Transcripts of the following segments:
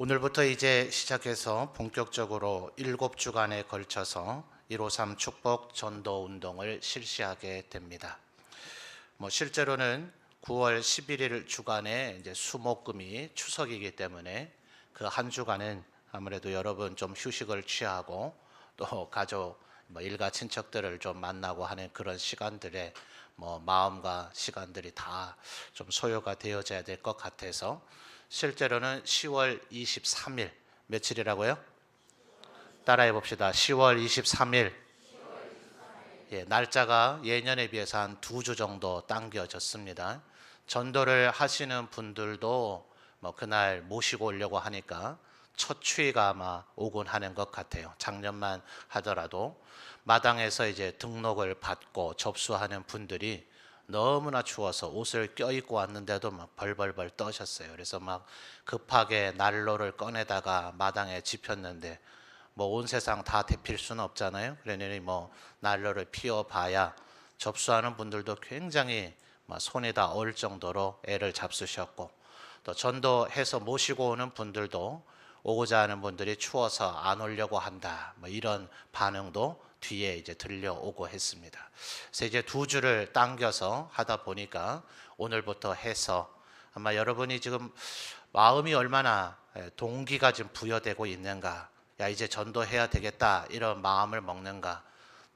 오늘부터 이제 시작해서 본격적으로 7주간에 걸쳐서 153 축복 전도 운동을 실시하게 됩니다. 실제로는 9월 11일 주간에 이제 수목금이 추석이기 때문에 그 한 주간은 아무래도 여러분 좀 휴식을 취하고 또 가족, 일가 친척들을 좀 만나고 하는 그런 시간들에 마음과 시간들이 다 좀 소요가 되어져야 될 것 같아서 실제로는 10월 23일 며칠이라고요? 따라해 봅시다. 10월 23일. 날짜가 예년에 비해서 한 2주 정도 당겨졌습니다. 전도를 하시는 분들도 그날 모시고 오려고 하니까 첫 추위가 아마 오곤 하는 것 같아요. 작년만 하더라도 마당에서 이제 등록을 받고 접수하는 분들이 너무나 추워서 옷을 껴입고 왔는데도 막 벌벌벌 떠셨어요. 그래서 막 급하게 난로를 꺼내다가 마당에 지폈는데 온 세상 다 데필 수는 없잖아요. 그러니 난로를 피워봐야 접수하는 분들도 굉장히 손이 다 얼 정도로 애를 잡수셨고, 또 전도해서 모시고 오는 분들도 오고자 하는 분들이 추워서 안 오려고 한다, 이런 반응도 뒤에 이제 들려오고 했습니다. 그래서 이제 2주를 당겨서 하다 보니까 오늘부터 해서 아마 여러분이 지금 마음이 얼마나 동기가 좀 부여되고 있는가, 야 이제 전도해야 되겠다 이런 마음을 먹는가.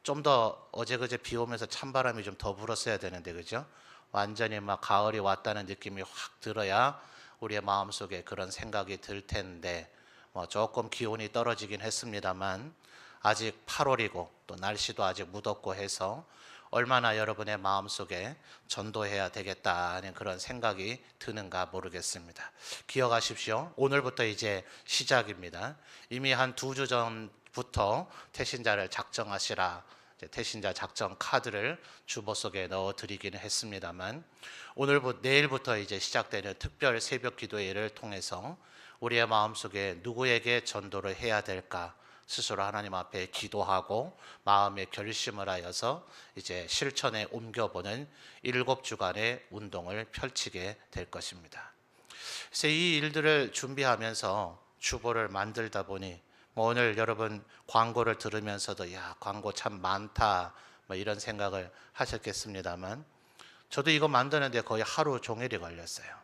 좀 더 어제 그제 비 오면서 찬바람이 좀 더 불었어야 되는데, 그죠? 완전히 가을이 왔다는 느낌이 확 들어야 우리의 마음속에 그런 생각이 들 텐데, 조금 기온이 떨어지긴 했습니다만 아직 8월이고 또 날씨도 아직 무덥고 해서 얼마나 여러분의 마음속에 전도해야 되겠다 하는 그런 생각이 드는가 모르겠습니다. 기억하십시오. 오늘부터 이제 시작입니다. 이미 한 2주 전부터 태신자를 작정하시라, 태신자 작정 카드를 주보 속에 넣어 드리기는 했습니다만, 내일부터 이제 시작되는 특별 새벽 기도회를 통해서 우리의 마음속에 누구에게 전도를 해야 될까 스스로 하나님 앞에 기도하고 마음의 결심을 하여서 이제 실천에 옮겨보는 7주간의 운동을 펼치게 될 것입니다. 그래서 이 일들을 준비하면서 주보를 만들다 보니 오늘 여러분 광고를 들으면서도 야 광고 참 많다 이런 생각을 하셨겠습니다만, 저도 이거 만드는데 거의 하루 종일이 걸렸어요.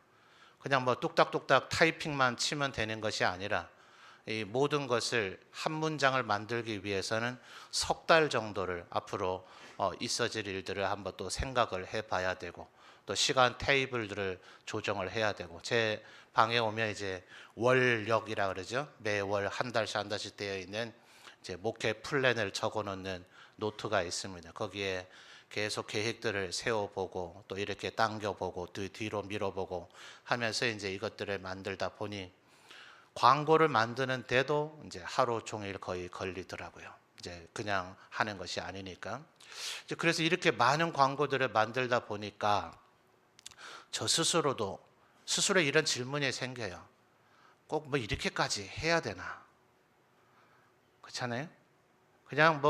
그냥 뚝딱뚝딱 타이핑만 치면 되는 것이 아니라 이 모든 것을 한 문장을 만들기 위해서는 3달 정도를 앞으로 있어질 일들을 한번 또 생각을 해봐야 되고, 또 시간 테이블들을 조정을 해야 되고, 제 방에 오면 이제 월력이라 그러죠. 매월 한 달씩 되어 있는 이제 목회 플랜을 적어놓는 노트가 있습니다. 거기에 계속 계획들을 세워보고 또 이렇게 당겨보고 또 뒤로 밀어보고 하면서 이제 이것들을 만들다 보니 광고를 만드는데도 이제 하루 종일 거의 걸리더라고요. 이제 그냥 하는 것이 아니니까. 그래서 이렇게 많은 광고들을 만들다 보니까 저 스스로도 스스로 이런 질문이 생겨요. 꼭 이렇게까지 해야 되나? 그렇잖아요? 그냥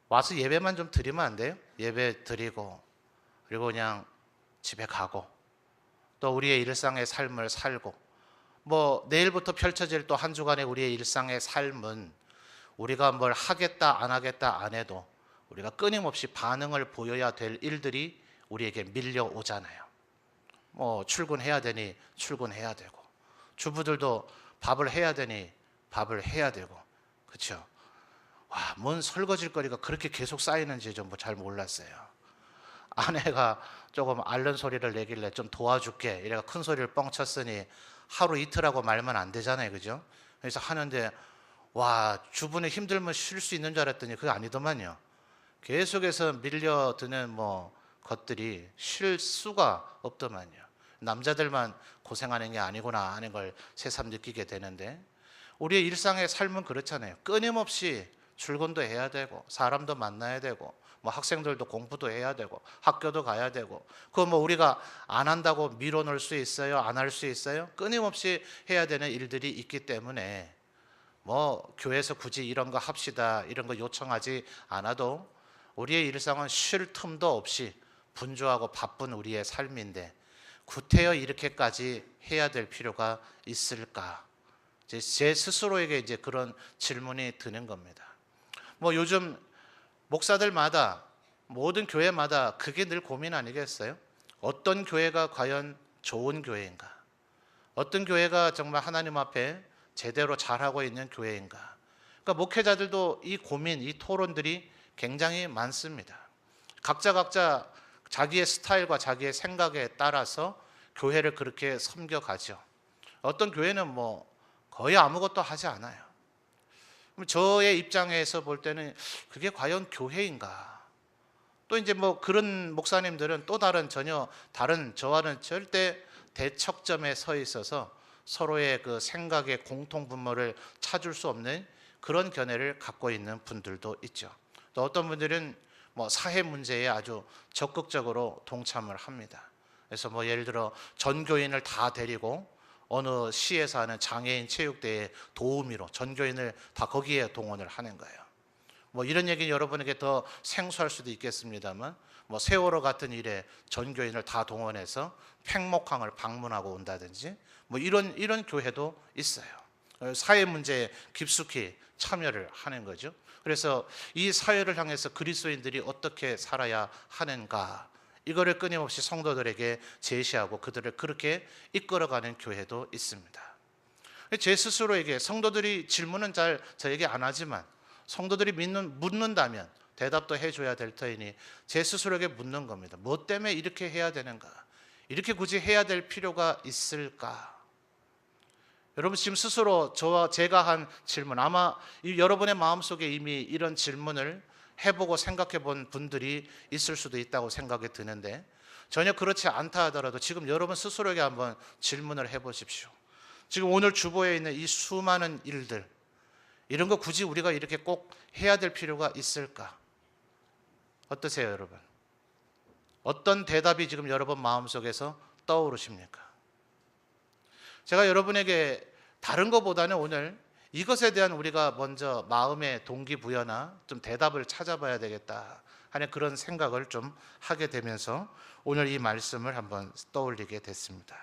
와서 예배만 좀 드리면 안 돼요? 예배 드리고 그리고 그냥 집에 가고 또 우리의 일상의 삶을 살고, 내일부터 펼쳐질 또 한 주간의 우리의 일상의 삶은 우리가 뭘 하겠다 안 하겠다 안 해도 우리가 끊임없이 반응을 보여야 될 일들이 우리에게 밀려오잖아요. 출근해야 되니 출근해야 되고, 주부들도 밥을 해야 되니 밥을 해야 되고, 그렇죠? 뭔 설거지거리가 그렇게 계속 쌓이는지 좀 잘 몰랐어요. 아내가 조금 앓는 소리를 내길래 좀 도와줄게 이래가 큰 소리를 뻥 쳤으니 하루 이틀하고 말면 안 되잖아요, 그죠? 그래서 하는데 주부는 힘들면 쉴 수 있는 줄 알았더니 그게 아니더만요. 계속해서 밀려드는 것들이 쉴 수가 없더만요. 남자들만 고생하는 게 아니구나 하는 걸 새삼 느끼게 되는데, 우리의 일상의 삶은 그렇잖아요. 끊임없이 출근도 해야 되고 사람도 만나야 되고 학생들도 공부도 해야 되고 학교도 가야 되고, 그거 우리가 안 한다고 미뤄놓을 수 있어요? 안 할 수 있어요? 끊임없이 해야 되는 일들이 있기 때문에 교회에서 굳이 이런 거 합시다 이런 거 요청하지 않아도 우리의 일상은 쉴 틈도 없이 분주하고 바쁜 우리의 삶인데 구태여 이렇게까지 해야 될 필요가 있을까? 이제 제 스스로에게 이제 그런 질문이 드는 겁니다. 뭐 요즘 목사들마다 모든 교회마다 그게 늘 고민 아니겠어요? 어떤 교회가 과연 좋은 교회인가? 어떤 교회가 정말 하나님 앞에 제대로 잘하고 있는 교회인가? 그러니까 목회자들도 이 고민, 이 토론들이 굉장히 많습니다. 각자 자기의 스타일과 자기의 생각에 따라서 교회를 그렇게 섬겨가죠. 어떤 교회는 뭐 거의 아무것도 하지 않아요. 저의 입장에서 볼 때는 그게 과연 교회인가? 또 이제 뭐 그런 목사님들은 또 전혀 다른 저와는 절대 대척점에 서 있어서 서로의 그 생각의 공통분모를 찾을 수 없는 그런 견해를 갖고 있는 분들도 있죠. 또 어떤 분들은 뭐 사회 문제에 아주 적극적으로 동참을 합니다. 그래서 뭐 예를 들어 전교인을 다 데리고 어느 시에서 하는 장애인 체육대회 도우미로 전교인을 다 거기에 동원을 하는 거예요. 뭐 이런 얘기는 여러분에게 더 생소할 수도 있겠습니다만 뭐 세월호 같은 일에 전교인을 다 동원해서 팽목항을 방문하고 온다든지 뭐 이런 교회도 있어요. 사회 문제에 깊숙이 참여를 하는 거죠. 그래서 이 사회를 향해서 그리스도인들이 어떻게 살아야 하는가, 이거를 끊임없이 성도들에게 제시하고 그들을 그렇게 이끌어가는 교회도 있습니다. 제 스스로에게 성도들이 질문은 잘 저에게 안 하지만 성도들이 묻는다면 대답도 해줘야 될 터이니 제 스스로에게 묻는 겁니다. 뭐 때문에 이렇게 해야 되는가? 이렇게 굳이 해야 될 필요가 있을까? 여러분 지금 스스로 제가 한 질문, 아마 여러분의 마음속에 이미 이런 질문을 해보고 생각해 본 분들이 있을 수도 있다고 생각이 드는데, 전혀 그렇지 않다 하더라도 지금 여러분 스스로에게 한번 질문을 해보십시오. 지금 오늘 주보에 있는 이 수많은 일들, 이런 거 굳이 우리가 이렇게 꼭 해야 될 필요가 있을까? 어떠세요, 여러분? 어떤 대답이 지금 여러분 마음속에서 떠오르십니까? 제가 여러분에게 다른 것보다는 오늘 이것에 대한 우리가 먼저 마음의 동기부여나 좀 대답을 찾아봐야 되겠다 하는 그런 생각을 좀 하게 되면서 오늘 이 말씀을 한번 떠올리게 됐습니다.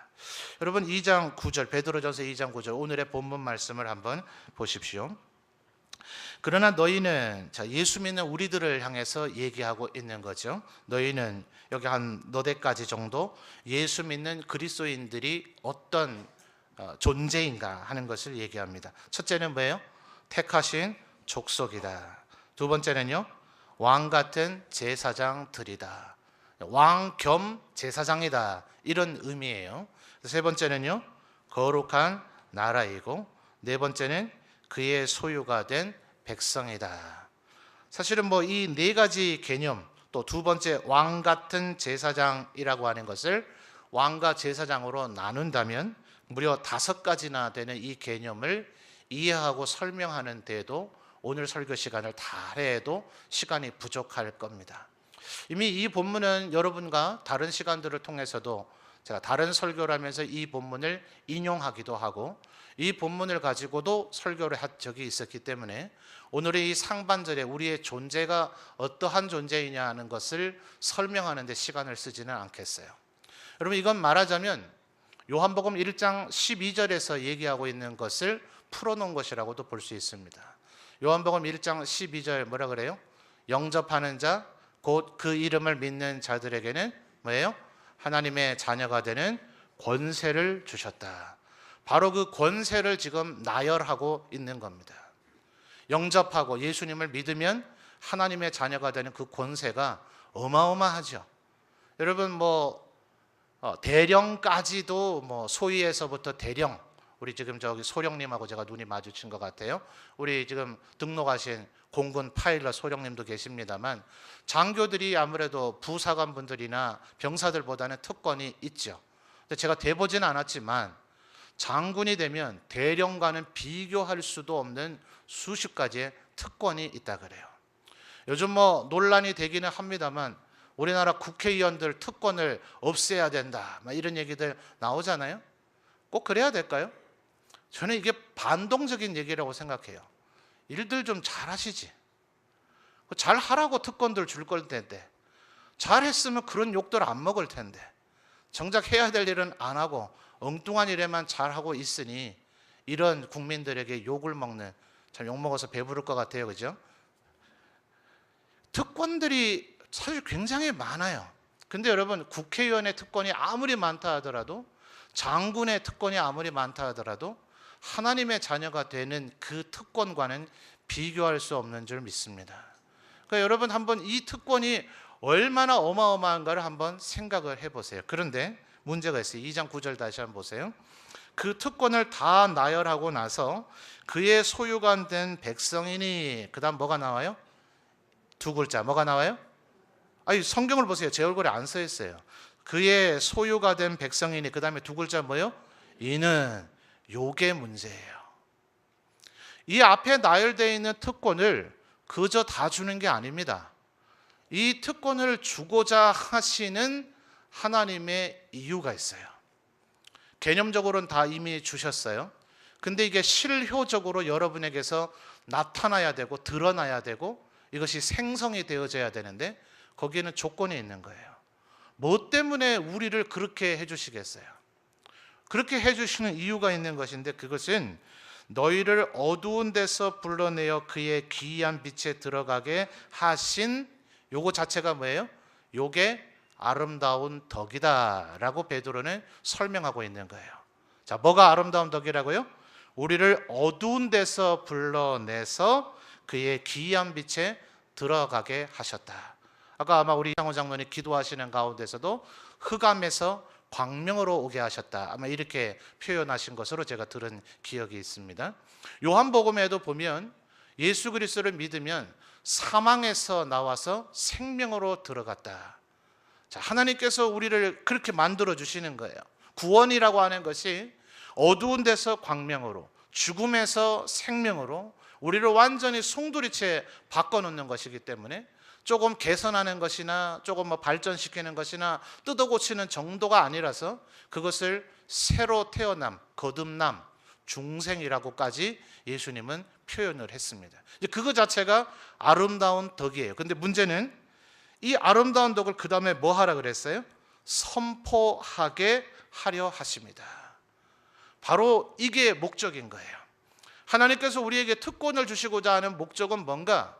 여러분 2장 9절, 베드로전서 2장 9절 오늘의 본문 말씀을 한번 보십시오. 그러나 너희는, 자, 예수 믿는 우리들을 향해서 얘기하고 있는 거죠. 너희는, 여기 한 너댓 가지 정도 예수 믿는 그리스도인들이 어떤 존재인가 하는 것을 얘기합니다. 첫째는 뭐예요? 택하신 족속이다. 두 번째는요, 왕 같은 제사장들이다. 왕 겸 제사장이다, 이런 의미예요. 세 번째는요, 거룩한 나라이고, 네 번째는 그의 소유가 된 백성이다. 사실은 뭐 이 네 가지 개념, 또 두 번째 왕 같은 제사장이라고 하는 것을 왕과 제사장으로 나눈다면 무려 5가지나 되는 이 개념을 이해하고 설명하는 데에도 오늘 설교 시간을 다 해도 시간이 부족할 겁니다. 이미 이 본문은 여러분과 다른 시간들을 통해서도 제가 다른 설교를 하면서 이 본문을 인용하기도 하고 이 본문을 가지고도 설교를 한 적이 있었기 때문에 오늘의 이 상반절에 우리의 존재가 어떠한 존재이냐 하는 것을 설명하는 데 시간을 쓰지는 않겠어요. 여러분 이건 말하자면 요한복음 1장 12절에서 얘기하고 있는 것을 풀어놓은 것이라고도 볼 수 있습니다. 요한복음 1장 12절 뭐라 그래요? 영접하는 자, 곧 그 이름을 믿는 자들에게는 뭐예요? 하나님의 자녀가 되는 권세를 주셨다. 바로 그 권세를 지금 나열하고 있는 겁니다. 영접하고 예수님을 믿으면 하나님의 자녀가 되는 그 권세가 어마어마하죠. 여러분 뭐 대령까지도 뭐 소위에서부터 대령, 우리 지금 저기 소령님하고 제가 눈이 마주친 것 같아요. 우리 지금 등록하신 공군 파일럿 소령님도 계십니다만 장교들이 아무래도 부사관분들이나 병사들보다는 특권이 있죠. 근데 제가 돼보지는 않았지만 장군이 되면 대령과는 비교할 수도 없는 수십 가지의 특권이 있다 그래요. 요즘 뭐 논란이 되기는 합니다만 우리나라 국회의원들 특권을 없애야 된다, 이런 얘기들 나오잖아요. 꼭 그래야 될까요? 저는 이게 반동적인 얘기라고 생각해요. 일들 좀 잘하시지. 잘하라고 특권들 줄 걸 텐데, 잘했으면 그런 욕들 안 먹을 텐데 정작 해야 될 일은 안 하고 엉뚱한 일에만 잘하고 있으니 이런 국민들에게 욕을 먹는, 참 욕먹어서 배부를 것 같아요, 그죠? 특권들이 사실 굉장히 많아요. 근데 여러분, 국회의원의 특권이 아무리 많다 하더라도, 장군의 특권이 아무리 많다 하더라도 하나님의 자녀가 되는 그 특권과는 비교할 수 없는 줄 믿습니다. 그러니까 여러분, 한번 이 특권이 얼마나 어마어마한가를 한번 생각을 해보세요. 그런데 문제가 있어요. 2장 9절 다시 한번 보세요. 그 특권을 다 나열하고 나서 그의 소유가 된 백성이니, 그 다음 뭐가 나와요? 두 글자 뭐가 나와요? 아니, 성경을 보세요. 제 얼굴에 안 써 있어요. 그의 소유가 된 백성이니, 그 다음에 두 글자 뭐예요? 이는. 요게 문제예요. 이 앞에 나열되어 있는 특권을 그저 다 주는 게 아닙니다. 이 특권을 주고자 하시는 하나님의 이유가 있어요. 개념적으로는 다 이미 주셨어요. 근데 이게 실효적으로 여러분에게서 나타나야 되고 드러나야 되고 이것이 생성이 되어져야 되는데 거기에는 조건이 있는 거예요. 뭐 때문에 우리를 그렇게 해주시겠어요? 그렇게 해주시는 이유가 있는 것인데, 그것은 너희를 어두운 데서 불러내어 그의 기이한 빛에 들어가게 하신, 요거 자체가 뭐예요? 요게 아름다운 덕이다 라고 베드로는 설명하고 있는 거예요. 자, 뭐가 아름다운 덕이라고요? 우리를 어두운 데서 불러내서 그의 기이한 빛에 들어가게 하셨다. 아까 아마 우리 이상호 장로님 기도하시는 가운데서도 흑암에서 광명으로 오게 하셨다, 아마 이렇게 표현하신 것으로 제가 들은 기억이 있습니다. 요한복음에도 보면 예수 그리스도를 믿으면 사망에서 나와서 생명으로 들어갔다. 자, 하나님께서 우리를 그렇게 만들어 주시는 거예요. 구원이라고 하는 것이 어두운 데서 광명으로, 죽음에서 생명으로 우리를 완전히 송두리째 바꿔놓는 것이기 때문에 조금 개선하는 것이나 조금 발전시키는 것이나 뜯어고치는 정도가 아니라서 그것을 새로 태어남, 거듭남, 중생이라고까지 예수님은 표현을 했습니다. 그거 자체가 아름다운 덕이에요. 근데 문제는 이 아름다운 덕을 그 다음에 뭐 하라 그랬어요? 선포하게 하려 하십니다. 바로 이게 목적인 거예요. 하나님께서 우리에게 특권을 주시고자 하는 목적은 뭔가?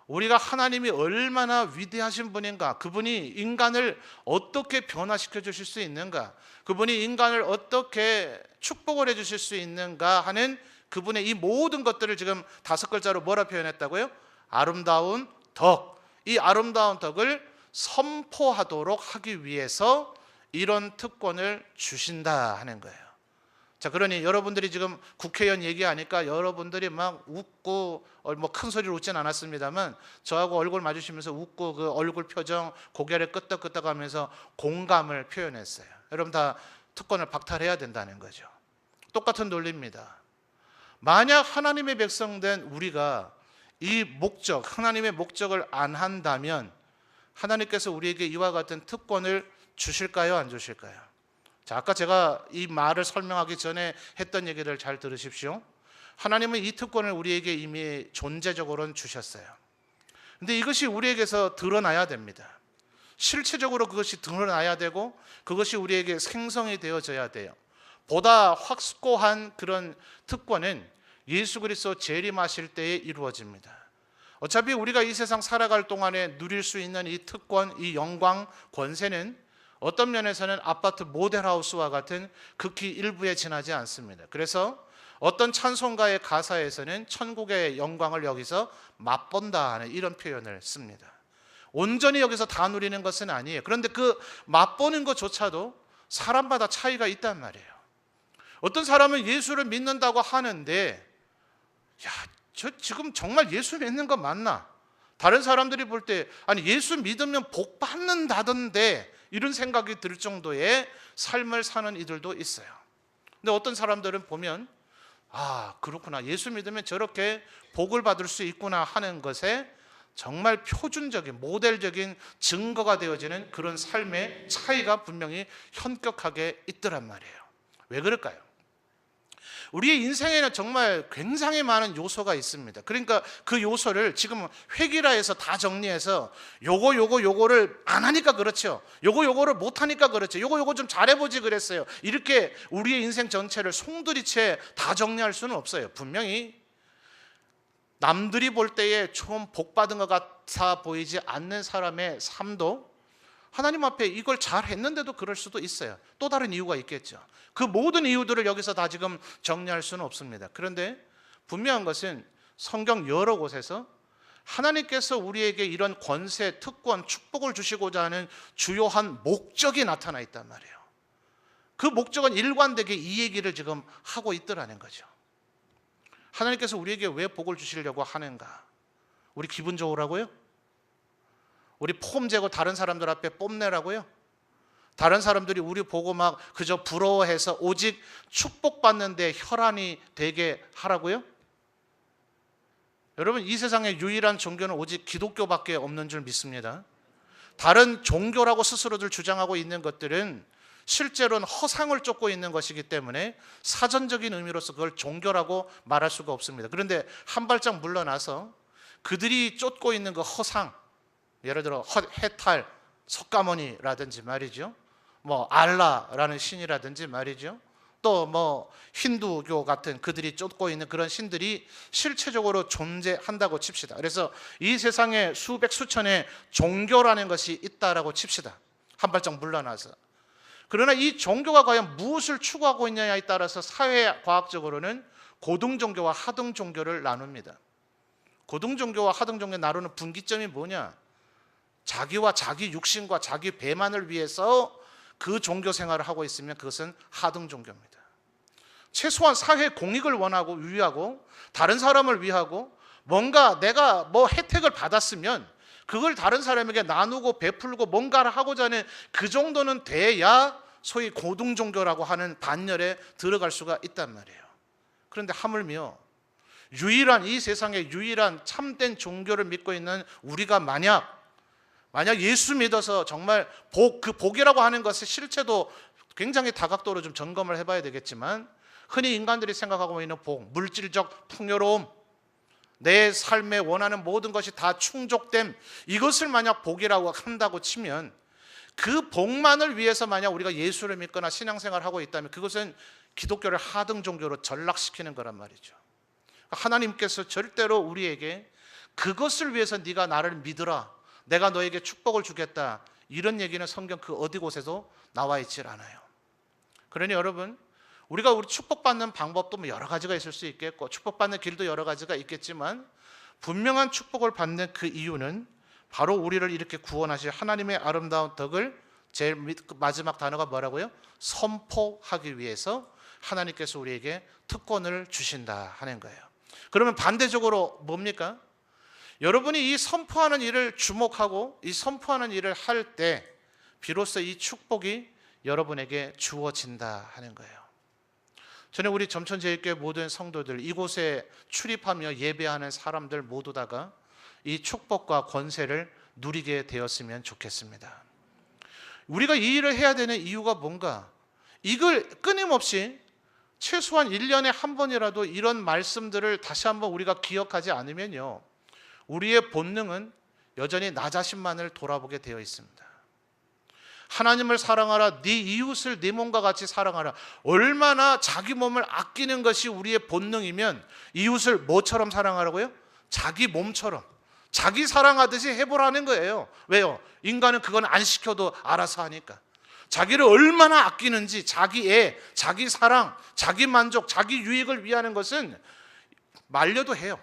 우리가 하나님이 얼마나 위대하신 분인가, 그분이 인간을 어떻게 변화시켜 주실 수 있는가, 그분이 인간을 어떻게 축복을 해 주실 수 있는가 하는 그분의 이 모든 것들을 지금 5글자로 뭐라 표현했다고요? 아름다운 덕. 이 아름다운 덕을 선포하도록 하기 위해서 이런 특권을 주신다 하는 거예요. 자, 그러니 여러분들이 지금 국회의원 얘기하니까 여러분들이 막 웃고, 큰 소리로 웃진 않았습니다만 저하고 얼굴 마주치면서 웃고 그 얼굴 표정, 고개를 끄덕끄덕 하면서 공감을 표현했어요. 여러분 다 특권을 박탈해야 된다는 거죠. 똑같은 논리입니다. 만약 하나님의 백성된 우리가 이 목적, 하나님의 목적을 안 한다면 하나님께서 우리에게 이와 같은 특권을 주실까요? 안 주실까요? 자, 아까 제가 이 말을 설명하기 전에 했던 얘기를 잘 들으십시오. 하나님은 이 특권을 우리에게 이미 존재적으로는 주셨어요. 근데 이것이 우리에게서 드러나야 됩니다. 실체적으로 그것이 드러나야 되고 그것이 우리에게 생성이 되어져야 돼요. 보다 확고한 그런 특권은 예수 그리스도 재림하실 때에 이루어집니다. 어차피 우리가 이 세상 살아갈 동안에 누릴 수 있는 이 특권, 이 영광, 권세는 어떤 면에서는 아파트 모델하우스와 같은 극히 일부에 지나지 않습니다. 그래서 어떤 찬송가의 가사에서는 천국의 영광을 여기서 맛본다 하는 이런 표현을 씁니다. 온전히 여기서 다 누리는 것은 아니에요. 그런데 그 맛보는 것조차도 사람마다 차이가 있단 말이에요. 어떤 사람은 예수를 믿는다고 하는데, 야, 저 지금 정말 예수 믿는 거 맞나? 다른 사람들이 볼 때, 아니 예수 믿으면 복 받는다던데, 이런 생각이 들 정도의 삶을 사는 이들도 있어요. 근데 어떤 사람들은 보면, 아, 그렇구나, 예수 믿으면 저렇게 복을 받을 수 있구나 하는 것에 정말 표준적인, 모델적인 증거가 되어지는 그런 삶의 차이가 분명히 현격하게 있더란 말이에요. 왜 그럴까요? 우리의 인생에는 정말 굉장히 많은 요소가 있습니다. 그러니까 그 요소를 지금 획일화해서 다 정리해서 요거를 안 하니까 그렇죠. 요거를 못 하니까 그렇죠. 요거 좀 잘해보지 그랬어요. 이렇게 우리의 인생 전체를 송두리째 다 정리할 수는 없어요. 분명히 남들이 볼 때에 좀 복받은 것 같아 보이지 않는 사람의 삶도 하나님 앞에 이걸 잘 했는데도 그럴 수도 있어요. 또 다른 이유가 있겠죠. 그 모든 이유들을 여기서 다 지금 정리할 수는 없습니다. 그런데 분명한 것은 성경 여러 곳에서 하나님께서 우리에게 이런 권세, 특권, 축복을 주시고자 하는 주요한 목적이 나타나 있단 말이에요. 그 목적은 일관되게 이 얘기를 지금 하고 있더라는 거죠. 하나님께서 우리에게 왜 복을 주시려고 하는가? 우리 기분 좋으라고요? 우리 폼 재고 다른 사람들 앞에 뽐내라고요? 다른 사람들이 우리 보고 막 그저 부러워해서 오직 축복받는데 혈안이 되게 하라고요? 여러분, 이 세상에 유일한 종교는 오직 기독교밖에 없는 줄 믿습니다. 다른 종교라고 스스로들 주장하고 있는 것들은 실제로는 허상을 쫓고 있는 것이기 때문에 사전적인 의미로서 그걸 종교라고 말할 수가 없습니다. 그런데 한 발짝 물러나서 그들이 쫓고 있는 그 허상, 예를 들어 해탈, 석가모니라든지 말이죠. 뭐 알라라는 신이라든지 말이죠. 또 뭐 힌두교 같은 그들이 쫓고 있는 그런 신들이 실체적으로 존재한다고 칩시다. 그래서 이 세상에 수백 수천의 종교라는 것이 있다라고 칩시다. 한 발짝 물러나서. 그러나 이 종교가 과연 무엇을 추구하고 있느냐에 따라서 사회과학적으로는 고등종교와 하등종교를 나눕니다. 고등종교와 하등종교 나누는 분기점이 뭐냐? 자기와 자기 육신과 자기 배만을 위해서 그 종교 생활을 하고 있으면 그것은 하등 종교입니다. 최소한 사회 공익을 원하고 위하고 다른 사람을 위하고 뭔가 내가 뭐 혜택을 받았으면 그걸 다른 사람에게 나누고 베풀고 뭔가를 하고자 하는 그 정도는 돼야 소위 고등 종교라고 하는 반열에 들어갈 수가 있단 말이에요. 그런데 하물며 이 세상의 유일한 참된 종교를 믿고 있는 우리가 만약 예수 믿어서 정말 그 복이라고 하는 것의 실체도 굉장히 다각도로 좀 점검을 해봐야 되겠지만 흔히 인간들이 생각하고 있는 복, 물질적 풍요로움, 내 삶에 원하는 모든 것이 다 충족됨, 이것을 만약 복이라고 한다고 치면 그 복만을 위해서 만약 우리가 예수를 믿거나 신앙생활을 하고 있다면 그것은 기독교를 하등 종교로 전락시키는 거란 말이죠. 하나님께서 절대로 우리에게 그것을 위해서 네가 나를 믿으라, 내가 너에게 축복을 주겠다, 이런 얘기는 성경 그 어디 곳에도 나와 있질 않아요. 그러니 여러분, 우리가 축복받는 방법도 뭐 여러 가지가 있을 수 있겠고 축복받는 길도 여러 가지가 있겠지만 분명한 축복을 받는 그 이유는 바로 우리를 이렇게 구원하실 하나님의 아름다운 덕을 제일 마지막 단어가 뭐라고요? 선포하기 위해서 하나님께서 우리에게 특권을 주신다 하는 거예요. 그러면 반대적으로 뭡니까? 여러분이 이 선포하는 일을 주목하고 이 선포하는 일을 할 때 비로소 이 축복이 여러분에게 주어진다 하는 거예요. 저는 우리 점천제일교회 모든 성도들, 이곳에 출입하며 예배하는 사람들 모두 다가 이 축복과 권세를 누리게 되었으면 좋겠습니다. 우리가 이 일을 해야 되는 이유가 뭔가? 이걸 끊임없이 최소한 1년에 한 번이라도 이런 말씀들을 다시 한번 우리가 기억하지 않으면요, 우리의 본능은 여전히 나 자신만을 돌아보게 되어 있습니다. 하나님을 사랑하라, 네 이웃을 네 몸과 같이 사랑하라. 얼마나 자기 몸을 아끼는 것이 우리의 본능이면 이웃을 뭐처럼 사랑하라고요? 자기 몸처럼, 자기 사랑하듯이 해보라는 거예요. 왜요? 인간은 그건 안 시켜도 알아서 하니까. 자기를 얼마나 아끼는지, 자기 애, 자기 사랑, 자기 만족, 자기 유익을 위하는 것은 말려도 해요.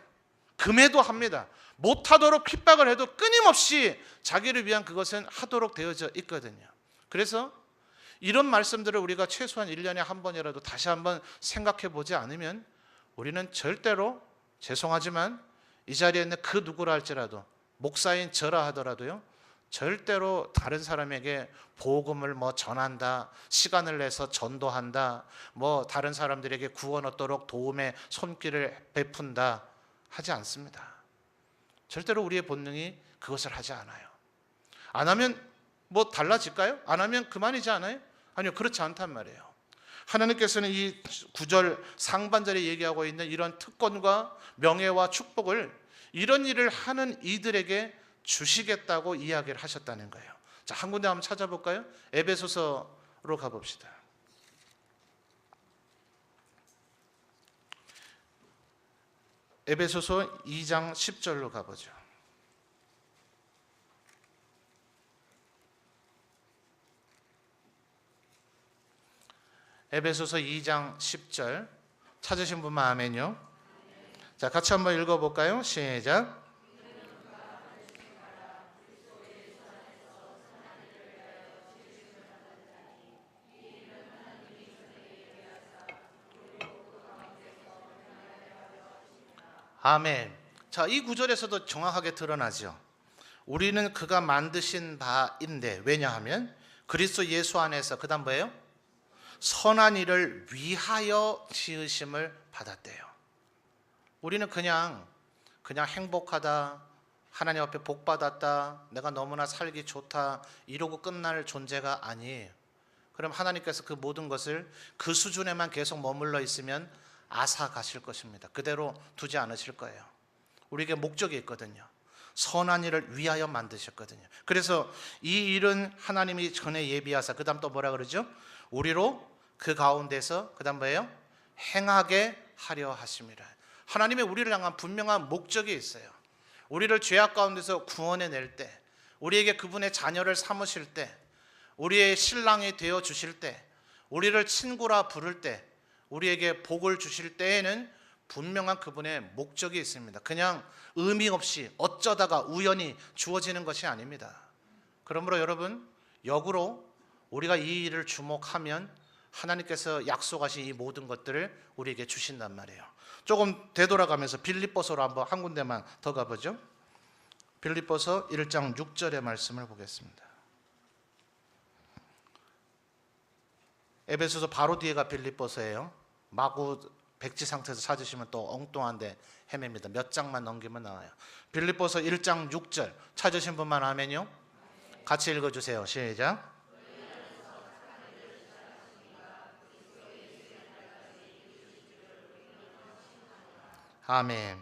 금해도 합니다. 못하도록 핍박을 해도 끊임없이 자기를 위한 그것은 하도록 되어져 있거든요. 그래서 이런 말씀들을 우리가 최소한 1년에 한 번이라도 다시 한번 생각해 보지 않으면 우리는 절대로, 죄송하지만 이 자리에 있는 그 누구라 할지라도, 목사인 저라 하더라도요, 절대로 다른 사람에게 복음을 전한다, 시간을 내서 전도한다, 다른 사람들에게 구원 얻도록 도움의 손길을 베푼다 하지 않습니다. 절대로 우리의 본능이 그것을 하지 않아요. 안 하면 달라질까요? 안 하면 그만이지 않아요? 아니요, 그렇지 않단 말이에요. 하나님께서는 이 9절 상반절에 얘기하고 있는 이런 특권과 명예와 축복을 이런 일을 하는 이들에게 주시겠다고 이야기를 하셨다는 거예요. 자, 한 군데 한번 찾아볼까요? 에베소서로 가봅시다. 에베소서 2장 10절로 가보죠. 에베소서 2장 10절 찾으신 분만 아멘요. 자, 같이 한번 읽어볼까요? 시작. 아멘. 자, 이 구절에서도 정확하게 드러나죠. 우리는 그가 만드신 바인데, 왜냐하면 그리스도 예수 안에서 그 다음 뭐예요? 선한 일을 위하여 지으심을 받았대요. 우리는 그냥 행복하다, 하나님 앞에 복 받았다, 내가 너무나 살기 좋다 이러고 끝날 존재가 아니에요. 그럼 하나님께서 그 모든 것을 그 수준에만 계속 머물러 있으면 앗아 가실 것입니다. 그대로 두지 않으실 거예요. 우리에게 목적이 있거든요. 선한 일을 위하여 만드셨거든요. 그래서 이 일은 하나님이 전에 예비하사, 그 다음 또 뭐라 그러죠? 우리로 그 가운데서 그 다음 뭐예요? 행하게 하려 하심이라. 하나님의 우리를 향한 분명한 목적이 있어요. 우리를 죄악 가운데서 구원해낼 때, 우리에게 그분의 자녀를 삼으실 때, 우리의 신랑이 되어 주실 때, 우리를 친구라 부를 때, 우리에게 복을 주실 때에는 분명한 그분의 목적이 있습니다. 그냥 의미 없이 어쩌다가 우연히 주어지는 것이 아닙니다. 그러므로 여러분, 역으로 우리가 이 일을 주목하면 하나님께서 약속하신 이 모든 것들을 우리에게 주신단 말이에요. 조금 되돌아가면서 빌립보서로 한번 한 군데만 더 가보죠. 빌립보서 1장 6절의 말씀을 보겠습니다. 에베소서 바로 뒤에가 빌립보서예요. 마구 백지 상태에서 찾으시면 또 엉뚱한데 헤맵니다. 몇 장만 넘기면 나와요. 빌립보서 1장 6절 찾으신 분만 아멘요. 같이 읽어주세요. 시작. 아멘.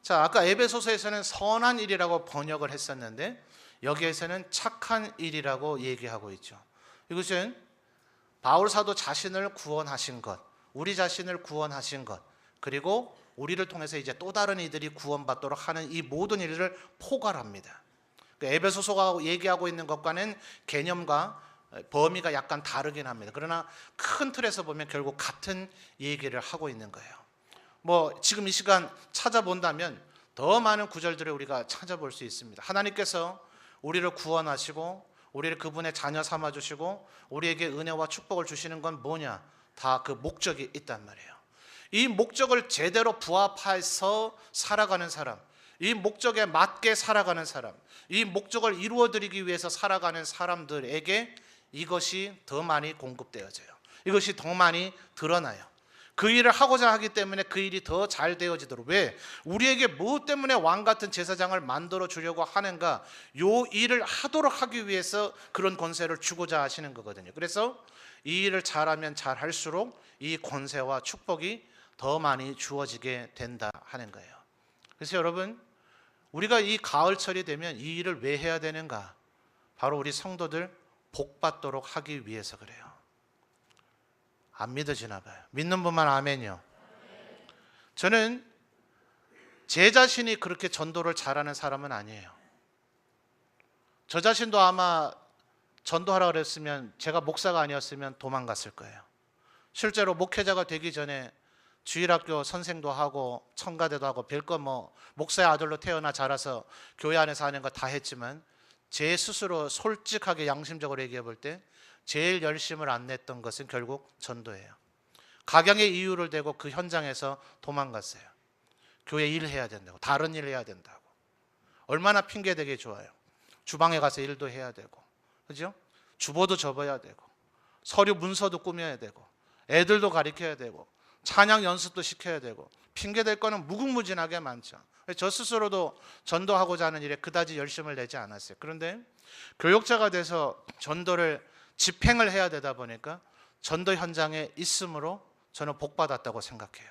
자, 아까 에베소서에서는 선한 일이라고 번역을 했었는데 여기에서는 착한 일이라고 얘기하고 있죠. 이것은 바울 사도 자신을 구원하신 것, 우리 자신을 구원하신 것, 그리고 우리를 통해서 이제 또 다른 이들이 구원받도록 하는 이 모든 일을 포괄합니다. 에베소서가 얘기하고 있는 것과는 개념과 범위가 약간 다르긴 합니다. 그러나 큰 틀에서 보면 결국 같은 얘기를 하고 있는 거예요. 뭐 지금 이 시간 찾아본다면 더 많은 구절들을 우리가 찾아볼 수 있습니다. 하나님께서 우리를 구원하시고 우리를 그분의 자녀 삼아주시고 우리에게 은혜와 축복을 주시는 건 뭐냐? 다 그 목적이 있단 말이에요. 이 목적을 제대로 부합해서 살아가는 사람, 이 목적에 맞게 살아가는 사람, 이 목적을 이루어드리기 위해서 살아가는 사람들에게 이것이 더 많이 공급되어져요. 이것이 더 많이 드러나요. 그 일을 하고자 하기 때문에 그 일이 더 잘 되어지도록. 왜? 우리에게 무엇 때문에 왕같은 제사장을 만들어 주려고 하는가? 요 일을 하도록 하기 위해서 그런 권세를 주고자 하시는 거거든요. 그래서 이 일을 잘하면 잘할수록 이 권세와 축복이 더 많이 주어지게 된다 하는 거예요. 그래서 여러분, 우리가 이 가을철이 되면 이 일을 왜 해야 되는가? 바로 우리 성도들 복 받도록 하기 위해서 그래요. 안 믿어지나 봐요. 믿는 분만 아멘이요. 저는 제 자신이 그렇게 전도를 잘하는 사람은 아니에요. 저 자신도 아마 전도하라 그랬으면, 제가 목사가 아니었으면 도망갔을 거예요. 실제로 목회자가 되기 전에 주일학교 선생도 하고 청가대도 하고 별거 뭐 목사의 아들로 태어나 자라서 교회 안에서 하는 거 다 했지만 제 스스로 솔직하게 양심적으로 얘기해 볼 때 제일 열심을 안 냈던 것은 결국 전도예요. 각양의 이유를 대고 그 현장에서 도망갔어요. 교회 일해야 된다고, 다른 일 해야 된다고. 얼마나 핑계대기 좋아요. 주방에 가서 일도 해야 되고, 그죠? 주보도 접어야 되고, 서류 문서도 꾸며야 되고, 애들도 가르쳐야 되고, 찬양 연습도 시켜야 되고, 핑계댈 거는 무궁무진하게 많죠. 저 스스로도 전도하고자 하는 일에 그다지 열심을 내지 않았어요. 그런데 교역자가 돼서 전도를 집행을 해야 되다 보니까 전도 현장에 있음으로 저는 복받았다고 생각해요.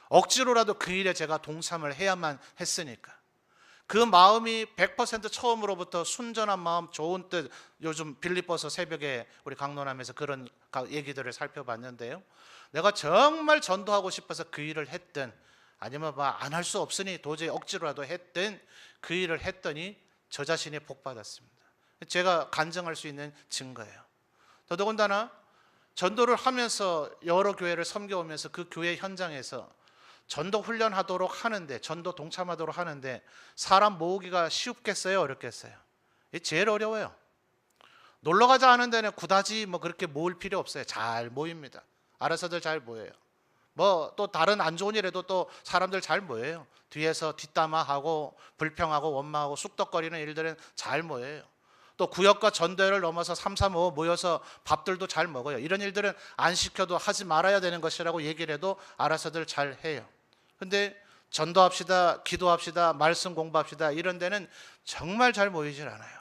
억지로라도 그 일에 제가 동참을 해야만 했으니까. 그 마음이 100% 처음으로부터 순전한 마음, 좋은 뜻, 요즘 빌립보서 새벽에 우리 강론하면서 그런 얘기들을 살펴봤는데요. 내가 정말 전도하고 싶어서 그 일을 했든 아니면 안 할 수 없으니 도저히 억지로라도 했든 그 일을 했더니 저 자신이 복받았습니다. 제가 간증할 수 있는 증거예요. 더더군다나 전도를 하면서 여러 교회를 섬겨오면서 그 교회 현장에서 전도 훈련하도록 하는데, 전도 동참하도록 하는데 사람 모으기가 쉽겠어요? 어렵겠어요? 이게 제일 어려워요. 놀러 가자 하는 데는 그다지 그렇게 모을 필요 없어요. 잘 모입니다. 알아서들 잘 모여요. 또 다른 안 좋은 일에도 또 사람들 잘 모여요. 뒤에서 뒷담화하고 불평하고 원망하고 쑥덕거리는 일들은 잘 모여요. 또 구역과 전도회를 넘어서 3, 3, 5 모여서 밥들도 잘 먹어요. 이런 일들은 안 시켜도 하지 말아야 되는 것이라고 얘기를 해도 알아서들 잘 해요. 근데 전도합시다, 기도합시다, 말씀 공부합시다 이런 데는 정말 잘 모이질 않아요.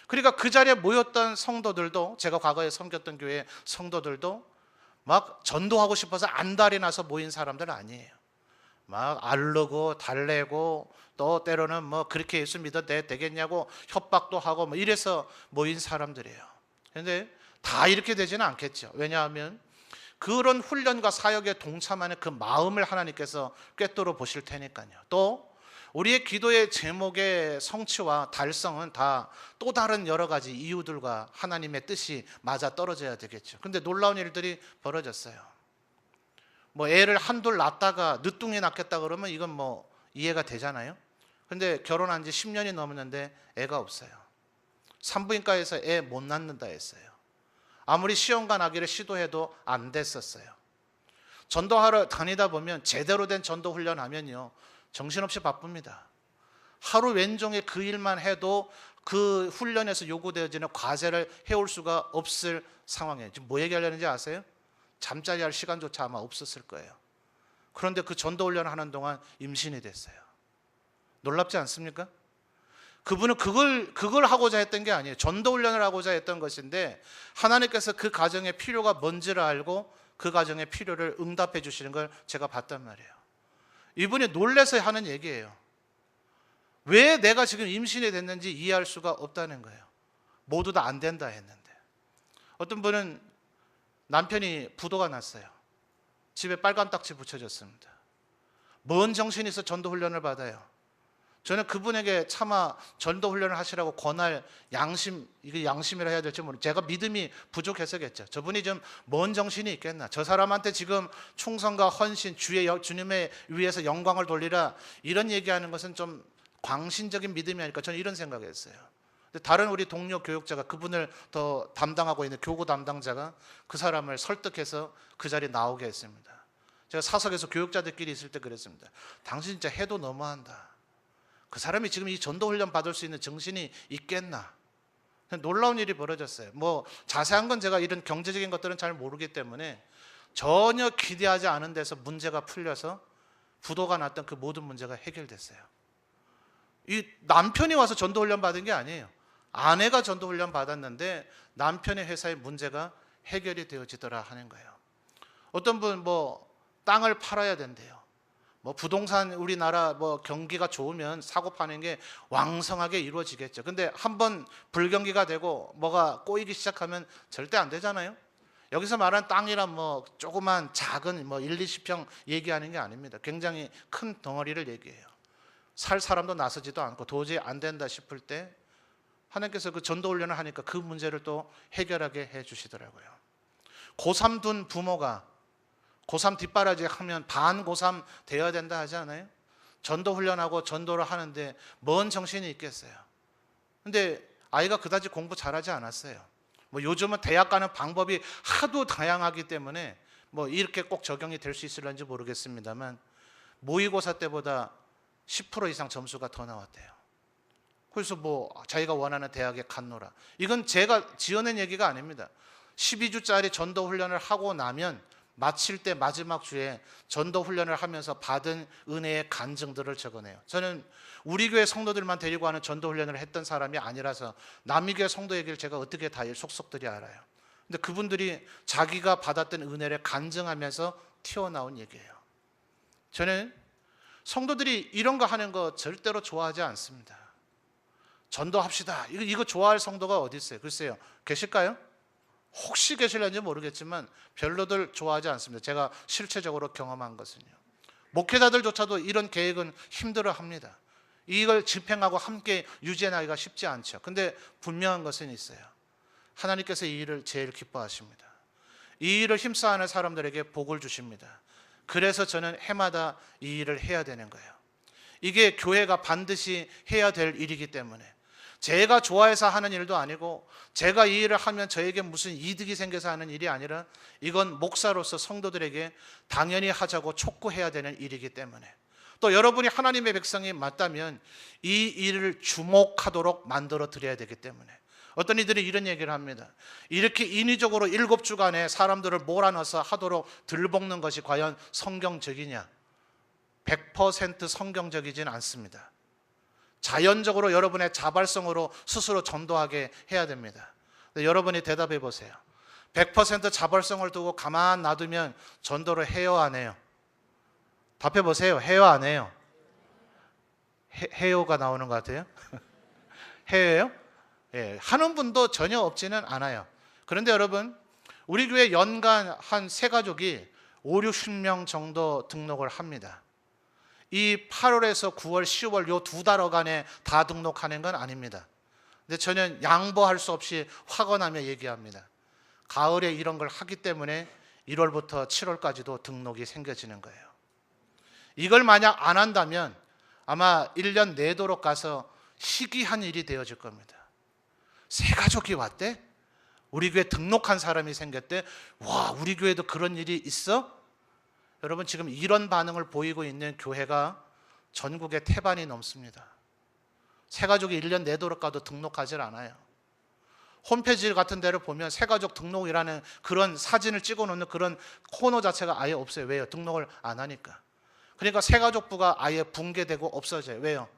그러니까 그 자리에 모였던 성도들도, 제가 과거에 섬겼던 교회 성도들도 막 전도하고 싶어서 안달이 나서 모인 사람들은 아니에요. 막 알르고 달래고 또 때로는 그렇게 예수 믿어도 되겠냐고 협박도 하고 이래서 모인 사람들이에요. 그런데 다 이렇게 되지는 않겠죠. 왜냐하면 그런 훈련과 사역에 동참하는 그 마음을 하나님께서 꿰뚫어 보실 테니까요. 또 우리의 기도의 제목의 성취와 달성은 다 또 다른 여러 가지 이유들과 하나님의 뜻이 맞아 떨어져야 되겠죠. 근데 놀라운 일들이 벌어졌어요. 애를 한둘 낳다가 늦둥이 낳겠다 그러면 이건 이해가 되잖아요. 근데 결혼한 지 10년이 넘었는데 애가 없어요. 산부인과에서 애 못 낳는다 했어요. 아무리 시험관 하기를 시도해도 안 됐었어요. 전도하러 다니다 보면 제대로 된 전도 훈련하면요 정신없이 바쁩니다. 하루 왼종일 그 일만 해도 그 훈련에서 요구되어지는 과제를 해올 수가 없을 상황이에요. 지금 뭐 얘기하려는지 아세요? 잠자리 할 시간조차 아마 없었을 거예요. 그런데 그 전도 훈련을 하는 동안 임신이 됐어요. 놀랍지 않습니까? 그분은 그걸 하고자 했던 게 아니에요. 전도 훈련을 하고자 했던 것인데 하나님께서 그 가정의 필요가 뭔지를 알고 그 가정의 필요를 응답해 주시는 걸 제가 봤단 말이에요. 이분이 놀라서 하는 얘기예요. 왜 내가 지금 임신이 됐는지 이해할 수가 없다는 거예요. 모두 다 안 된다 했는데. 어떤 분은 남편이 부도가 났어요. 집에 빨간 딱지 붙여졌습니다. 뭔 정신이 있어 전도 훈련을 받아요. 저는 그분에게 차마 전도 훈련을 하시라고 권할 양심, 이게 양심이라 해야 될지 모르겠어요. 제가 믿음이 부족해서겠죠. 저분이 좀 뭔 정신이 있겠나. 저 사람한테 지금 충성과 헌신, 주님의 위해서 영광을 돌리라 이런 얘기하는 것은 좀 광신적인 믿음이 아닐까 저는 이런 생각을 했어요. 다른 우리 동료 교육자가 그분을 더 담당하고 있는 교구 담당자가 그 사람을 설득해서 그 자리에 나오게 했습니다. 제가 사석에서 교육자들끼리 있을 때 그랬습니다. 당신 진짜 해도 너무한다. 그 사람이 지금 이 전도훈련 받을 수 있는 정신이 있겠나? 놀라운 일이 벌어졌어요. 자세한 건 제가 이런 경제적인 것들은 잘 모르기 때문에 전혀 기대하지 않은 데서 문제가 풀려서 부도가 났던 그 모든 문제가 해결됐어요. 이 남편이 와서 전도훈련 받은 게 아니에요. 아내가 전도훈련 받았는데 남편의 회사의 문제가 해결이 되어지더라 하는 거예요. 어떤 분 땅을 팔아야 된대요. 부동산 우리나라 경기가 좋으면 사고 파는 게 왕성하게 이루어지겠죠. 근데 한번 불경기가 되고 뭐가 꼬이기 시작하면 절대 안 되잖아요. 여기서 말하는 땅이란 조그만 작은 1, 20평 얘기하는 게 아닙니다. 굉장히 큰 덩어리를 얘기해요. 살 사람도 나서지도 않고 도저히 안 된다 싶을 때 하나님께서 그 전도 훈련을 하니까 그 문제를 또 해결하게 해 주시더라고요. 고3 둔 부모가 고3 뒷바라지 하면 반 고3 되어야 된다 하지 않아요? 전도 훈련하고 전도를 하는데 뭔 정신이 있겠어요. 근데 아이가 그다지 공부 잘하지 않았어요. 요즘은 대학 가는 방법이 하도 다양하기 때문에 이렇게 꼭 적용이 될 수 있을런지 모르겠습니다만 모의고사 때보다 10% 이상 점수가 더 나왔대요. 그래서 자기가 원하는 대학에 갔노라. 이건 제가 지어낸 얘기가 아닙니다. 12주짜리 전도 훈련을 하고 나면 마칠 때 마지막 주에 전도 훈련을 하면서 받은 은혜의 간증들을 적어내요. 저는 우리 교회 성도들만 데리고 하는 전도 훈련을 했던 사람이 아니라서 남미교회 성도 얘기를 제가 어떻게 다 속속들이 알아요. 근데 그분들이 자기가 받았던 은혜를 간증하면서 튀어나온 얘기예요. 저는 성도들이 이런 거 하는 거 절대로 좋아하지 않습니다. 전도합시다. 이거 좋아할 성도가 어디 있어요? 글쎄요. 계실까요? 혹시 계실는지 모르겠지만 별로들 좋아하지 않습니다. 제가 실체적으로 경험한 것은요. 목회자들조차도 이런 계획은 힘들어합니다. 이걸 집행하고 함께 유지해나가기가 쉽지 않죠. 근데 분명한 것은 있어요. 하나님께서 이 일을 제일 기뻐하십니다. 이 일을 힘써하는 사람들에게 복을 주십니다. 그래서 저는 해마다 이 일을 해야 되는 거예요. 이게 교회가 반드시 해야 될 일이기 때문에, 제가 좋아해서 하는 일도 아니고 제가 이 일을 하면 저에게 무슨 이득이 생겨서 하는 일이 아니라 이건 목사로서 성도들에게 당연히 하자고 촉구해야 되는 일이기 때문에, 또 여러분이 하나님의 백성이 맞다면 이 일을 주목하도록 만들어 드려야 되기 때문에, 어떤 이들이 이런 얘기를 합니다. 이렇게 인위적으로 7주간에 사람들을 몰아넣어서 하도록 들볶는 것이 과연 성경적이냐? 100% 성경적이진 않습니다. 자연적으로 여러분의 자발성으로 스스로 전도하게 해야 됩니다. 여러분이 대답해 보세요. 100% 자발성을 두고 가만 놔두면 전도를 해요, 안 해요? 답해 보세요. 해요, 안 해요? 해요가 나오는 것 같아요. 해요예요? 예, 하는 분도 전혀 없지는 않아요. 그런데 여러분, 우리 교회 연간 한 세 가족이 5, 60명 정도 등록을 합니다. 이 8월에서 9월, 10월 요 2달간에 다 등록하는 건 아닙니다. 근데 저는 양보할 수 없이 확언하며 얘기합니다. 가을에 이런 걸 하기 때문에 1월부터 7월까지도 등록이 생겨지는 거예요. 이걸 만약 안 한다면 아마 1년 내도록 가서 희귀한 일이 되어질 겁니다. 세 가족이 왔대? 우리 교회 등록한 사람이 생겼대? 와, 우리 교회도 그런 일이 있어? 여러분, 지금 이런 반응을 보이고 있는 교회가 전국에 태반이 넘습니다. 새 가족이 1년 내도록 가도 등록하지 않아요. 홈페이지 같은 데를 보면 새 가족 등록이라는 그런 사진을 찍어 놓는 그런 코너 자체가 아예 없어요. 왜요? 등록을 안 하니까. 그러니까 새 가족부가 아예 붕괴되고 없어져요. 왜요?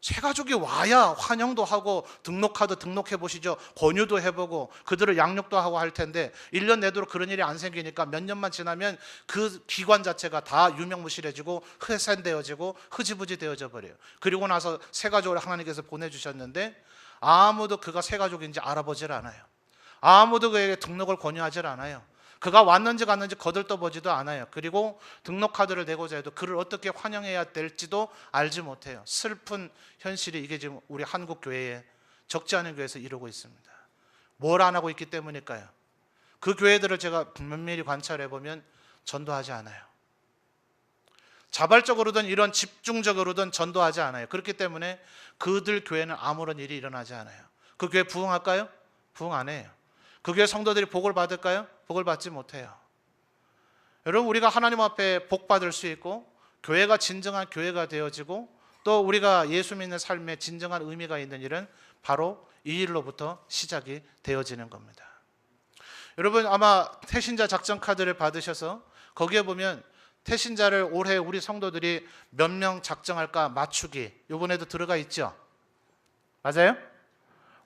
새 가족이 와야 환영도 하고 등록카드 등록해 보시죠. 권유도 해보고 그들을 양육도 하고 할 텐데 1년 내도록 그런 일이 안 생기니까 몇 년만 지나면 그 기관 자체가 다 유명무실해지고 훼손되어지고 흐지부지 되어져 버려요. 그리고 나서 새 가족을 하나님께서 보내주셨는데 아무도 그가 새 가족인지 알아보질 않아요. 아무도 그에게 등록을 권유하질 않아요. 그가 왔는지 갔는지 거들떠보지도 않아요. 그리고 등록카드를 내고자 해도 그를 어떻게 환영해야 될지도 알지 못해요. 슬픈 현실이 이게 지금 우리 한국 교회에, 적지 않은 교회에서 이루고 있습니다. 뭘 안 하고 있기 때문일까요? 그 교회들을 제가 면밀히 관찰해 보면 전도하지 않아요. 자발적으로든 이런 집중적으로든 전도하지 않아요. 그렇기 때문에 그들 교회는 아무런 일이 일어나지 않아요. 그 교회 부흥할까요? 부흥 안 해요. 그 교회 성도들이 복을 받을까요? 복을 받지 못해요. 여러분, 우리가 하나님 앞에 복 받을 수 있고 교회가 진정한 교회가 되어지고 또 우리가 예수 믿는 삶에 진정한 의미가 있는 일은 바로 이 일로부터 시작이 되어지는 겁니다. 여러분, 아마 태신자 작전 카드를 받으셔서 거기에 보면 태신자를 올해 우리 성도들이 몇 명 작정할까 맞추기, 이번에도 들어가 있죠? 맞아요?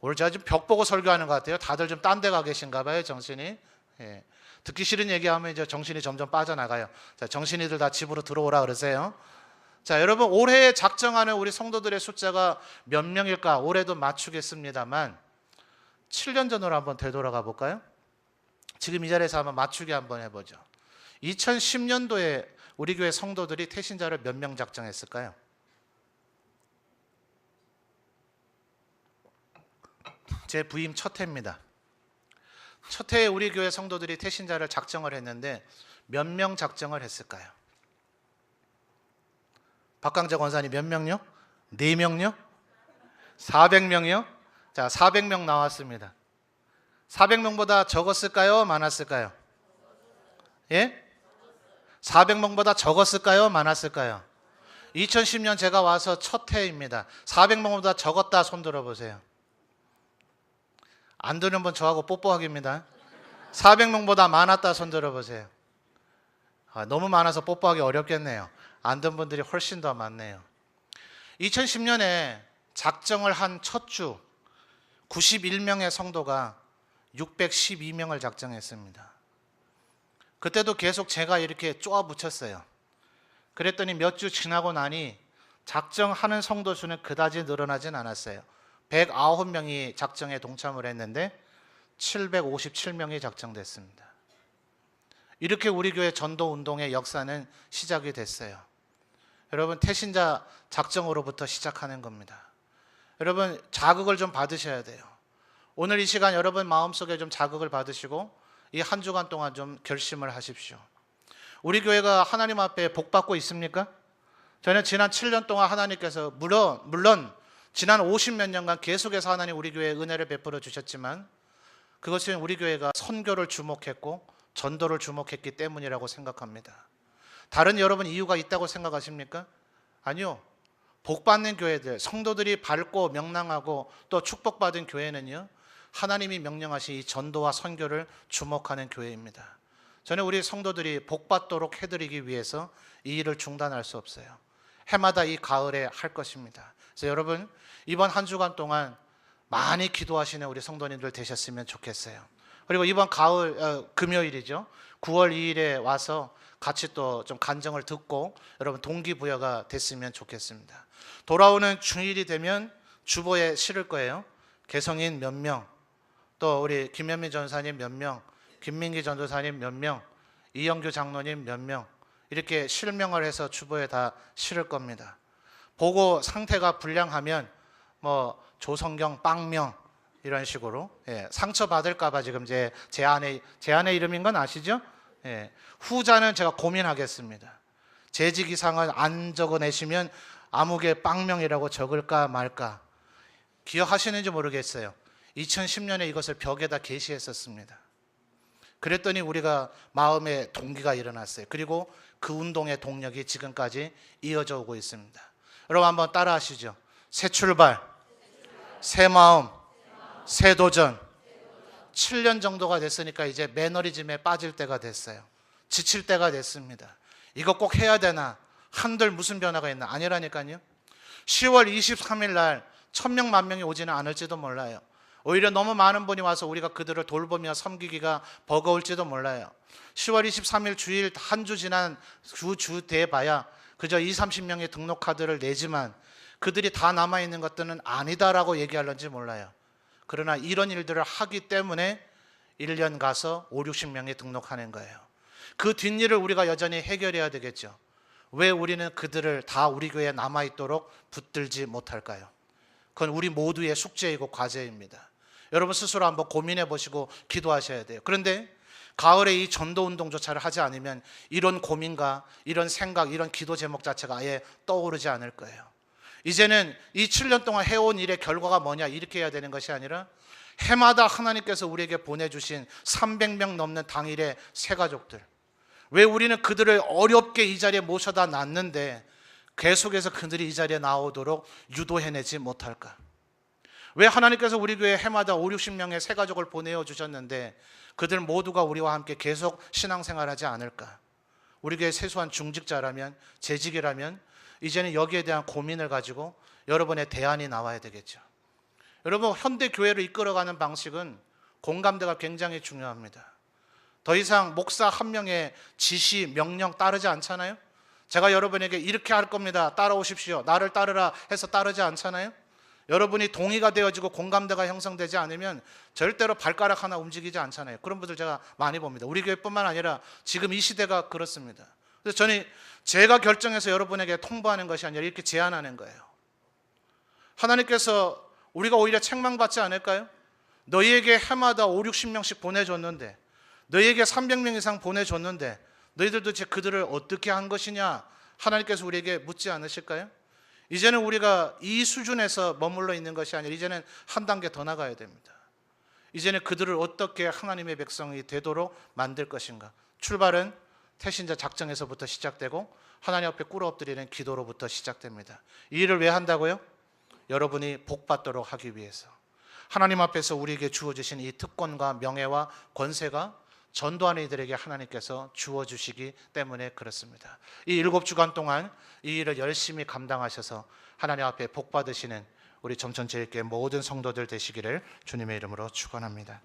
오늘 제가 지금 벽 보고 설교하는 것 같아요. 다들 좀 딴 데 가 계신가 봐요, 정신이. 예. 듣기 싫은 얘기하면 이제 정신이 점점 빠져나가요. 자, 정신이들 다 집으로 들어오라 그러세요. 자, 여러분, 올해 작정하는 우리 성도들의 숫자가 몇 명일까? 올해도 맞추겠습니다만 7년 전으로 한번 되돌아가 볼까요? 지금 이 자리에서 한번 맞추기 한번 해보죠. 2010년도에 우리 교회 성도들이 태신자를 몇 명 작정했을까요? 제 부임 첫 해입니다. 첫 해에 우리 교회 성도들이 태신자를 작정을 했는데 몇 명 작정을 했을까요? 박강재 권사님 몇 명요? 4명요? 400명이요? 자, 400명 나왔습니다. 400명보다 적었을까요? 많았을까요? 예? 400명보다 적었을까요? 많았을까요? 2010년 제가 와서 첫 해입니다. 400명보다 적었다 손 들어보세요. 안 드는 분 저하고 뽀뽀하기입니다. 400명보다 많았다 손 들어보세요. 너무 많아서 뽀뽀하기 어렵겠네요. 안 든 분들이 훨씬 더 많네요. 2010년에 작정을 한 첫 주 91명의 성도가 612명을 작정했습니다. 그때도 계속 제가 이렇게 쪼아 붙였어요. 그랬더니 몇 주 지나고 나니 작정하는 성도 수는 그다지 늘어나진 않았어요. 109명이 작정에 동참을 했는데 757명이 작정됐습니다. 이렇게 우리 교회 전도 운동의 역사는 시작이 됐어요. 여러분, 태신자 작정으로부터 시작하는 겁니다. 여러분, 자극을 좀 받으셔야 돼요. 오늘 이 시간 여러분 마음속에 좀 자극을 받으시고 이 한 주간 동안 좀 결심을 하십시오. 우리 교회가 하나님 앞에 복 받고 있습니까? 저는 지난 7년 동안 하나님께서 물론 지난 50몇 년간 계속해서 하나님 우리 교회에 은혜를 베풀어 주셨지만 그것은 우리 교회가 선교를 주목했고 전도를 주목했기 때문이라고 생각합니다. 다른 여러분 이유가 있다고 생각하십니까? 아니요. 복받는 교회들, 성도들이 밝고 명랑하고 또 축복받은 교회는요, 하나님이 명령하신 이 전도와 선교를 주목하는 교회입니다. 저는 우리 성도들이 복받도록 해드리기 위해서 이 일을 중단할 수 없어요. 해마다 이 가을에 할 것입니다. 그래서 여러분, 이번 한 주간 동안 많이 기도하시는 우리 성도님들 되셨으면 좋겠어요. 그리고 이번 가을 금요일이죠. 9월 2일에 와서 같이 또 좀 간증을 듣고 여러분 동기부여가 됐으면 좋겠습니다. 돌아오는 주일이 되면 주보에 실을 거예요. 개성인 몇 명, 또 우리 김현미 전사님 몇 명, 김민기 전도사님 몇 명, 이영규 장로님 몇 명, 이렇게 실명을 해서 주보에 다 실을 겁니다. 보고 상태가 불량하면 뭐 조성경 빵명 이런 식으로, 상처 받을까 봐 지금 제 아내 이름인 건 아시죠? 후자는 제가 고민하겠습니다. 재직 이상은 안 적어내시면 아무개 빵명이라고 적을까 말까. 기억하시는지 모르겠어요. 2010년에 이것을 벽에다 게시했었습니다. 그랬더니 우리가 마음의 동기가 일어났어요. 그리고 그 운동의 동력이 지금까지 이어져 오고 있습니다. 여러분 한번 따라 하시죠. 새 출발, 새 마음, 새 도전. 7년 정도가 됐으니까 이제 매너리즘에 빠질 때가 됐어요. 지칠 때가 됐습니다. 이거 꼭 해야 되나? 한들 무슨 변화가 있나? 아니라니까요. 10월 23일 날 1000명, 10,000명이 오지는 않을지도 몰라요. 오히려 너무 많은 분이 와서 우리가 그들을 돌보며 섬기기가 버거울지도 몰라요. 10월 23일 주일 한 주 지난 주 돼봐야 그저 20, 30명의 등록 카드를 내지만 그들이 다 남아있는 것들은 아니다라고 얘기할런지 몰라요. 그러나 이런 일들을 하기 때문에 1년 가서 5, 60명이 등록하는 거예요. 그 뒷일을 우리가 여전히 해결해야 되겠죠. 왜 우리는 그들을 다 우리 교회에 남아있도록 붙들지 못할까요? 그건 우리 모두의 숙제이고 과제입니다. 여러분 스스로 한번 고민해 보시고 기도하셔야 돼요. 그런데 가을에 이 전도운동조차를 하지 않으면 이런 고민과 이런 생각, 이런 기도 제목 자체가 아예 떠오르지 않을 거예요. 이제는 이 7년 동안 해온 일의 결과가 뭐냐 이렇게 해야 되는 것이 아니라 해마다 하나님께서 우리에게 보내주신 300명 넘는 당일의 새가족들, 왜 우리는 그들을 어렵게 이 자리에 모셔다 놨는데 계속해서 그들이 이 자리에 나오도록 유도해내지 못할까? 왜 하나님께서 우리 교회에 해마다 5, 60명의 새가족을 보내어 주셨는데 그들 모두가 우리와 함께 계속 신앙생활하지 않을까? 우리 교회 세수한 중직자라면, 재직이라면 이제는 여기에 대한 고민을 가지고 여러분의 대안이 나와야 되겠죠. 여러분, 현대 교회를 이끌어가는 방식은 공감대가 굉장히 중요합니다. 더 이상 목사 한 명의 지시, 명령 따르지 않잖아요. 제가 여러분에게 이렇게 할 겁니다, 따라오십시오, 나를 따르라 해서 따르지 않잖아요. 여러분이 동의가 되어지고 공감대가 형성되지 않으면 절대로 발가락 하나 움직이지 않잖아요. 그런 분들 제가 많이 봅니다. 우리 교회뿐만 아니라 지금 이 시대가 그렇습니다. 그래서 저는 제가 결정해서 여러분에게 통보하는 것이 아니라 이렇게 제안하는 거예요. 하나님께서 우리가 오히려 책망받지 않을까요? 너희에게 해마다 5, 60명씩 보내줬는데, 너희에게 300명 이상 보내줬는데 너희들도 도대체 그들을 어떻게 한 것이냐, 하나님께서 우리에게 묻지 않으실까요? 이제는 우리가 이 수준에서 머물러 있는 것이 아니라 이제는 한 단계 더 나가야 됩니다. 이제는 그들을 어떻게 하나님의 백성이 되도록 만들 것인가. 출발은 태신자 작정에서부터 시작되고 하나님 앞에 꿇어 엎드리는 기도로부터 시작됩니다. 이 일을 왜 한다고요? 여러분이 복받도록 하기 위해서. 하나님 앞에서 우리에게 주어주신 이 특권과 명예와 권세가 전도하는 이들에게 하나님께서 주어주시기 때문에 그렇습니다. 이 7주간 동안 이 일을 열심히 감당하셔서 하나님 앞에 복받으시는 우리 점천제일교회 모든 성도들 되시기를 주님의 이름으로 축원합니다.